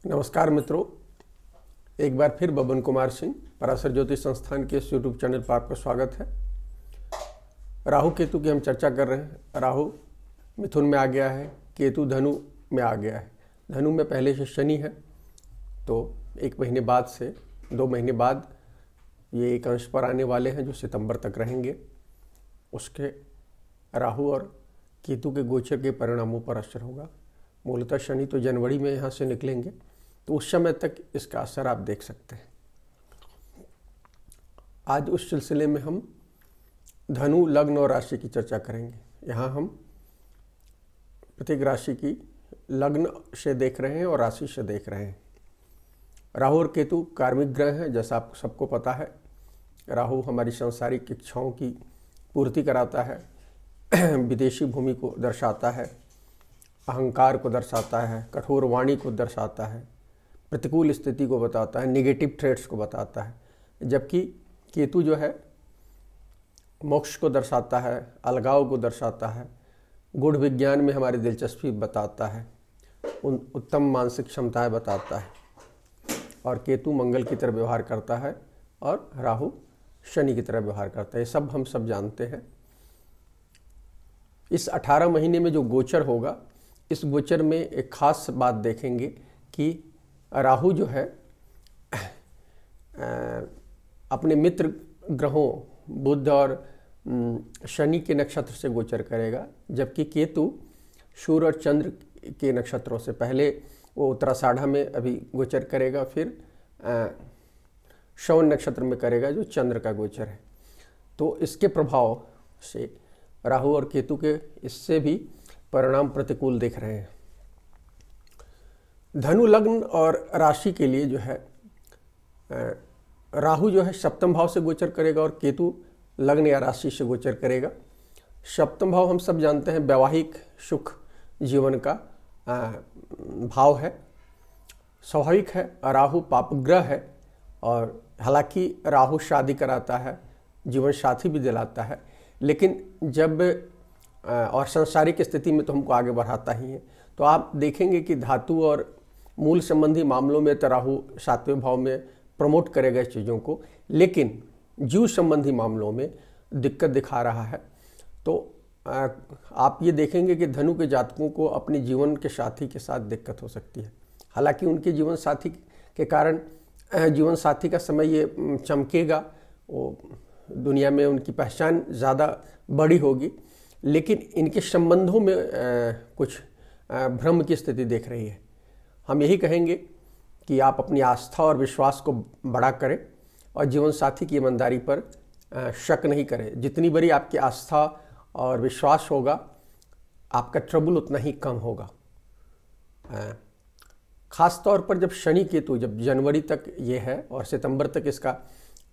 नमस्कार मित्रों, एक बार फिर बबन कुमार सिंह पराशर ज्योतिष संस्थान के इस यूट्यूब चैनल पर आपका स्वागत है। राहु केतु की हम चर्चा कर रहे हैं। राहु मिथुन में आ गया है, केतु धनु में आ गया है। धनु में पहले से शनि है, तो 1 महीने बाद से 2 महीने बाद ये एक अंश पर आने वाले हैं जो सितंबर तक रहेंगे। उसके राहु और केतु के गोचर के परिणामों पर असर होगा। मूलतः शनि तो जनवरी में यहाँ से निकलेंगे, तो उस समय तक इसका असर आप देख सकते हैं। आज उस सिलसिले में हम धनु लग्न और राशि की चर्चा करेंगे। यहाँ हम प्रत्येक राशि की लग्न से देख रहे हैं और राशि से देख रहे हैं। राहु और केतु कार्मिक ग्रह हैं, जैसा आपको सबको पता है। राहु हमारी सांसारिक इच्छाओं की पूर्ति कराता है, विदेशी भूमि को दर्शाता है, अहंकार को दर्शाता है, कठोर वाणी को दर्शाता है, प्रतिकूल स्थिति को बताता है, नेगेटिव ट्रेड्स को बताता है। जबकि केतु जो है मोक्ष को दर्शाता है, अलगाव को दर्शाता है, गूढ़ विज्ञान में हमारी दिलचस्पी बताता है, उत्तम मानसिक क्षमताएं बताता है। और केतु मंगल की तरह व्यवहार करता है और राहु शनि की तरह व्यवहार करता है। ये सब हम सब जानते हैं। इस 18 महीने में जो गोचर होगा, इस गोचर में एक खास बात देखेंगे कि राहु जो है अपने मित्र ग्रहों बुध और शनि के नक्षत्र से गोचर करेगा, जबकि केतु सूर्य और चंद्र के नक्षत्रों से पहले वो उत्तराषाढ़ा में अभी गोचर करेगा, फिर श्रवण नक्षत्र में करेगा जो चंद्र का गोचर है। तो इसके प्रभाव से राहु और केतु के इससे भी परिणाम प्रतिकूल दिख रहे हैं। धनु लग्न और राशि के लिए जो है राहु जो है सप्तम भाव से गोचर करेगा और केतु लग्न या राशि से गोचर करेगा। सप्तम भाव हम सब जानते हैं वैवाहिक सुख जीवन का भाव है, स्वाभाविक है। राहु पापग्रह है और हालांकि राहु शादी कराता है, जीवन साथी भी दिलाता है, लेकिन जब और सांसारिक स्थिति में तो हमको आगे बढ़ाता ही है। तो आप देखेंगे कि धातु और मूल संबंधी मामलों में तो राहु 7वें भाव में प्रमोट करेगा इस चीज़ों को, लेकिन जीव संबंधी मामलों में दिक्कत दिखा रहा है। तो आप ये देखेंगे कि धनु के जातकों को अपने जीवन के साथी के साथ दिक्कत हो सकती है। हालांकि उनके जीवन साथी के कारण जीवन साथी का समय ये चमकेगा, वो दुनिया में उनकी पहचान ज़्यादा बड़ी होगी, लेकिन इनके संबंधों में कुछ भ्रम की स्थिति देख रही है। हम यही कहेंगे कि आप अपनी आस्था और विश्वास को बड़ा करें और जीवन साथी की ईमानदारी पर शक नहीं करें। जितनी बड़ी आपकी आस्था और विश्वास होगा, आपका ट्रबल उतना ही कम होगा। खास तौर पर जब शनि केतु जब जनवरी तक ये है और सितंबर तक इसका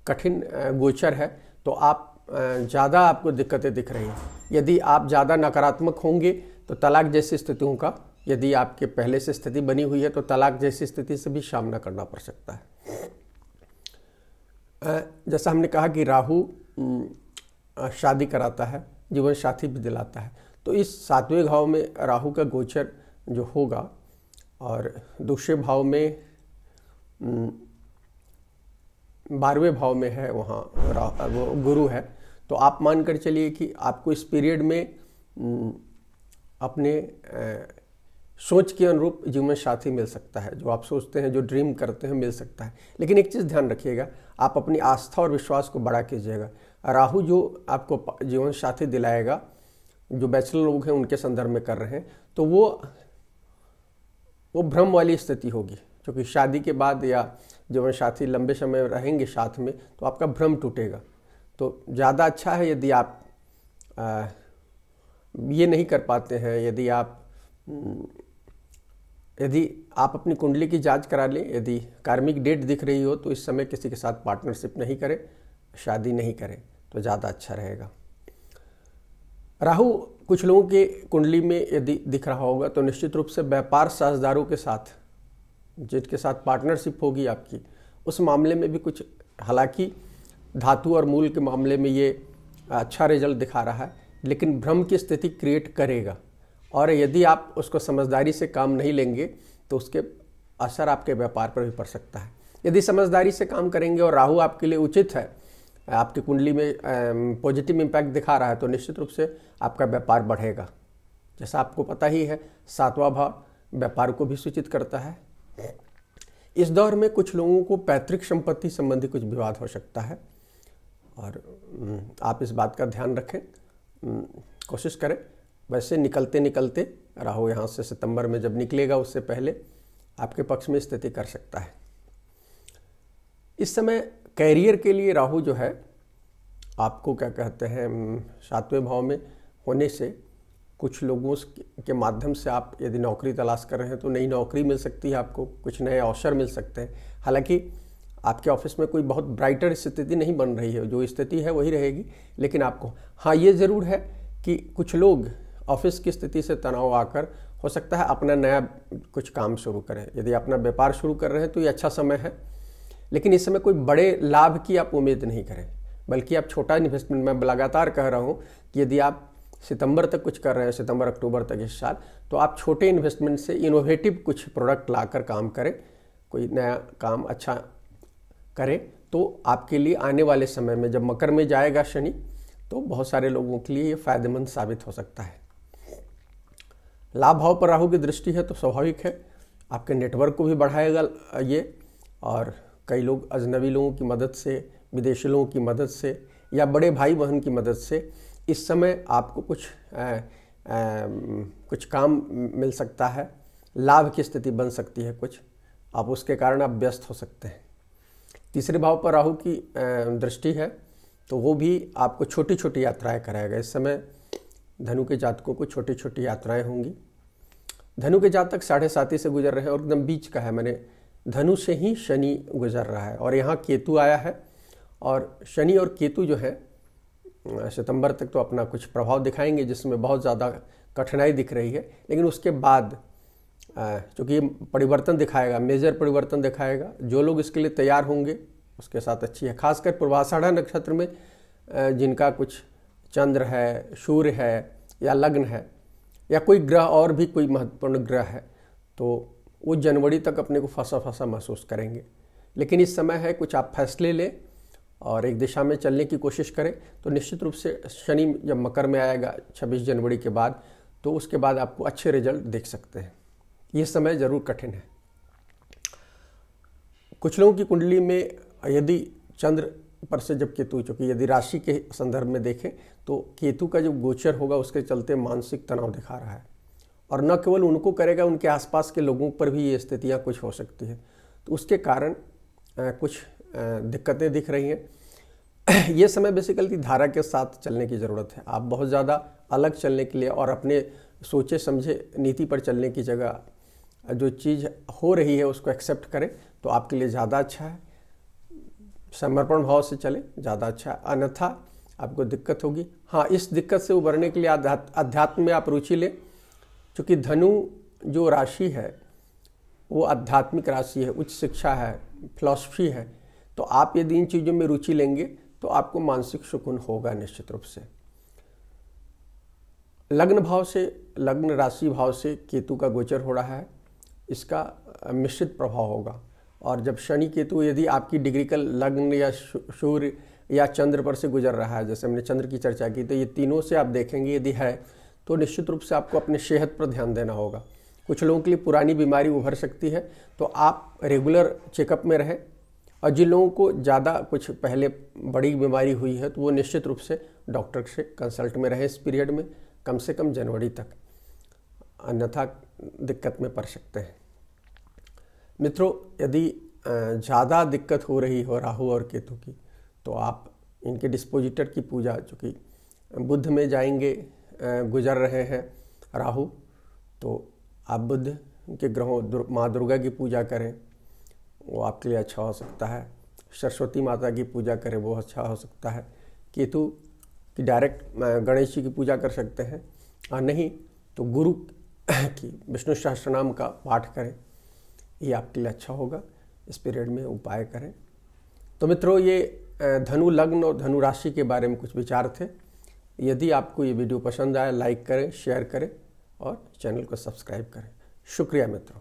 कठिन गोचर है, तो आप ज़्यादा आपको दिक्कतें दिख रही हैं। यदि आप ज़्यादा नकारात्मक होंगे तो तलाक जैसी स्थितियों का, यदि आपके पहले से स्थिति बनी हुई है तो तलाक जैसी स्थिति से भी सामना करना पड़ सकता है। जैसा हमने कहा कि राहु शादी कराता है, जीवन साथी भी दिलाता है, तो इस 7वें भाव में राहु का गोचर जो होगा और दूसरे भाव में 12वें भाव में है, वहाँ वो गुरु है। तो आप मान कर चलिए कि आपको इस पीरियड में अपने सोच के अनुरूप जीवन साथी मिल सकता है। जो आप सोचते हैं, जो ड्रीम करते हैं, मिल सकता है। लेकिन एक चीज़ ध्यान रखिएगा, आप अपनी आस्था और विश्वास को बड़ा कीजिएगा। राहु जो आपको जीवन साथी दिलाएगा, जो बैचलर लोग हैं उनके संदर्भ में कर रहे हैं, तो वो भ्रम वाली स्थिति होगी, क्योंकि शादी के बाद या जीवन साथी लंबे समय रहेंगे साथ में, तो आपका भ्रम टूटेगा। तो ज़्यादा अच्छा है यदि आप ये नहीं कर पाते हैं, यदि आप अपनी कुंडली की जांच करा लें। यदि कार्मिक डेट दिख रही हो तो इस समय किसी के साथ पार्टनरशिप नहीं करें, शादी नहीं करें, तो ज़्यादा अच्छा रहेगा। राहु कुछ लोगों के कुंडली में यदि दिख रहा होगा तो निश्चित रूप से व्यापार साझेदारों के साथ, जिनके साथ पार्टनरशिप होगी आपकी, उस मामले में भी कुछ, हालांकि धातु और मूल के मामले में ये अच्छा रिजल्ट दिखा रहा है, लेकिन भ्रम की स्थिति क्रिएट करेगा। और यदि आप उसको समझदारी से काम नहीं लेंगे तो उसके असर आपके व्यापार पर भी पड़ सकता है। यदि समझदारी से काम करेंगे और राहु आपके लिए उचित है, आपकी कुंडली में पॉजिटिव इम्पैक्ट दिखा रहा है, तो निश्चित रूप से आपका व्यापार बढ़ेगा। जैसा आपको पता ही है, 7वां भाव व्यापार को भी सूचित करता है। इस दौर में कुछ लोगों को पैतृक संपत्ति संबंधी कुछ विवाद हो सकता है और आप इस बात का ध्यान रखें, कोशिश करें। वैसे निकलते निकलते राहु यहाँ से सितंबर में जब निकलेगा उससे पहले आपके पक्ष में स्थिति कर सकता है। इस समय कैरियर के लिए राहु जो है आपको क्या कहते हैं 7वें भाव में होने से कुछ लोगों के माध्यम से आप यदि नौकरी तलाश कर रहे हैं तो नई नौकरी मिल सकती है, आपको कुछ नए अवसर मिल सकते हैं। हालांकि आपके ऑफिस में कोई बहुत ब्राइटर स्थिति नहीं बन रही है, जो स्थिति है वही रहेगी, लेकिन आपको हाँ ये ज़रूर है कि कुछ लोग ऑफिस की स्थिति से तनाव आकर हो सकता है अपना नया कुछ काम शुरू करें। यदि अपना व्यापार शुरू कर रहे हैं तो ये अच्छा समय है, लेकिन इस समय कोई बड़े लाभ की आप उम्मीद नहीं करें, बल्कि आप छोटा इन्वेस्टमेंट, मैं लगातार कह रहा हूँ कि यदि आप सितंबर तक कुछ कर रहे हैं, सितंबर अक्टूबर तक इस साल, तो आप छोटे इन्वेस्टमेंट से इनोवेटिव कुछ प्रोडक्ट लाकर काम करें, कोई नया काम अच्छा करें, तो आपके लिए आने वाले समय में जब मकर में जाएगा शनि, तो बहुत सारे लोगों के लिए ये फायदेमंद साबित हो सकता है। लाभ भाव पर राहु की दृष्टि है तो स्वाभाविक है आपके नेटवर्क को भी बढ़ाएगा ये, और कई लोग अजनबी लोगों की मदद से, विदेशी लोगों की मदद से या बड़े भाई बहन की मदद से इस समय आपको कुछ काम मिल सकता है, लाभ की स्थिति बन सकती है कुछ, आप उसके कारण आप व्यस्त हो सकते हैं। तीसरे भाव पर राहु की दृष्टि है तो वो भी आपको छोटी छोटी यात्राएं कराएगा। इस समय धनु के जातकों को छोटी छोटी यात्राएं होंगी। धनु के जातक 7.5 से गुजर रहे हैं और एकदम बीच का है, मैंने धनु से ही शनि गुजर रहा है और यहाँ केतु आया है, और शनि और केतु जो है सितंबर तक तो अपना कुछ प्रभाव दिखाएंगे जिसमें बहुत ज़्यादा कठिनाई दिख रही है, लेकिन उसके बाद चूँकि ये परिवर्तन दिखाएगा, मेजर परिवर्तन दिखाएगा, जो लोग इसके लिए तैयार होंगे उसके साथ अच्छी है। खासकर पूर्वाषाढ़ा नक्षत्र में जिनका कुछ चंद्र है, सूर्य है या लग्न है या कोई ग्रह और भी कोई महत्वपूर्ण ग्रह है, तो वो जनवरी तक अपने को फंसा फंसा महसूस करेंगे। लेकिन इस समय है कुछ आप फैसले लें और एक दिशा में चलने की कोशिश करें, तो निश्चित रूप से शनि जब मकर में आएगा 26 जनवरी के बाद, तो उसके बाद आपको अच्छे रिजल्ट देख सकते हैं। ये समय ज़रूर कठिन है। कुछ लोगों की कुंडली में यदि चंद्र पर से जब केतु, चूँकि यदि राशि के संदर्भ में देखें तो केतु का जो गोचर होगा उसके चलते मानसिक तनाव दिखा रहा है, और न केवल उनको करेगा, उनके आसपास के लोगों पर भी ये स्थितियाँ कुछ हो सकती है, तो उसके कारण कुछ दिक्कतें दिख रही हैं। ये समय बेसिकली धारा के साथ चलने की ज़रूरत है। आप बहुत ज़्यादा अलग चलने के लिए और अपने सोचे समझे नीति पर चलने की जगह जो चीज़ हो रही है उसको एक्सेप्ट करें तो आपके लिए ज़्यादा अच्छा है। समर्पण भाव से चले, ज़्यादा अच्छा है, अन्यथा आपको दिक्कत होगी। हाँ, इस दिक्कत से उबरने के लिए अध्यात्म में आप रुचि लें, क्योंकि धनु जो राशि है वो आध्यात्मिक राशि है, उच्च शिक्षा है, फिलॉसफी है, तो आप यदि इन चीज़ों में रुचि लेंगे तो आपको मानसिक सुकून होगा निश्चित रूप से। लग्न भाव से, लग्न राशि भाव से केतु का गोचर हो रहा है, इसका मिश्रित प्रभाव होगा। और जब शनि केतु यदि आपकी डिग्री का लग्न या सूर्य या चंद्र पर से गुजर रहा है, जैसे हमने चंद्र की चर्चा की, तो ये तीनों से आप देखेंगे यदि है तो निश्चित रूप से आपको अपने सेहत पर ध्यान देना होगा। कुछ लोगों के लिए पुरानी बीमारी उभर सकती है, तो आप रेगुलर चेकअप में रहें, और जिन लोगों को ज़्यादा कुछ पहले बड़ी बीमारी हुई है तो वो निश्चित रूप से डॉक्टर से कंसल्ट में रहे इस पीरियड में, कम से कम जनवरी तक, अन्यथा दिक्कत में पड़ सकते हैं। मित्रों, यदि ज़्यादा दिक्कत हो रही हो राहु और केतु की, तो आप इनके डिस्पोजिटर की पूजा, चूँकि बुध में जाएंगे, गुजर रहे हैं राहु, तो आप बुध के ग्रहों माँ दुर्गा की पूजा करें, वो आपके लिए अच्छा हो सकता है। सरस्वती माता की पूजा करें, वो अच्छा हो सकता है। केतु की डायरेक्ट गणेश जी की पूजा कर सकते हैं, और नहीं तो गुरु की विष्णु सहस्त्रनाम का पाठ करें, ये आपके लिए अच्छा होगा। इस पीरियड में उपाय करें। तो मित्रों, ये धनु लग्न और धनु राशि के बारे में कुछ विचार थे। यदि आपको ये वीडियो पसंद आए, लाइक करें, शेयर करें और चैनल को सब्सक्राइब करें। शुक्रिया मित्रों।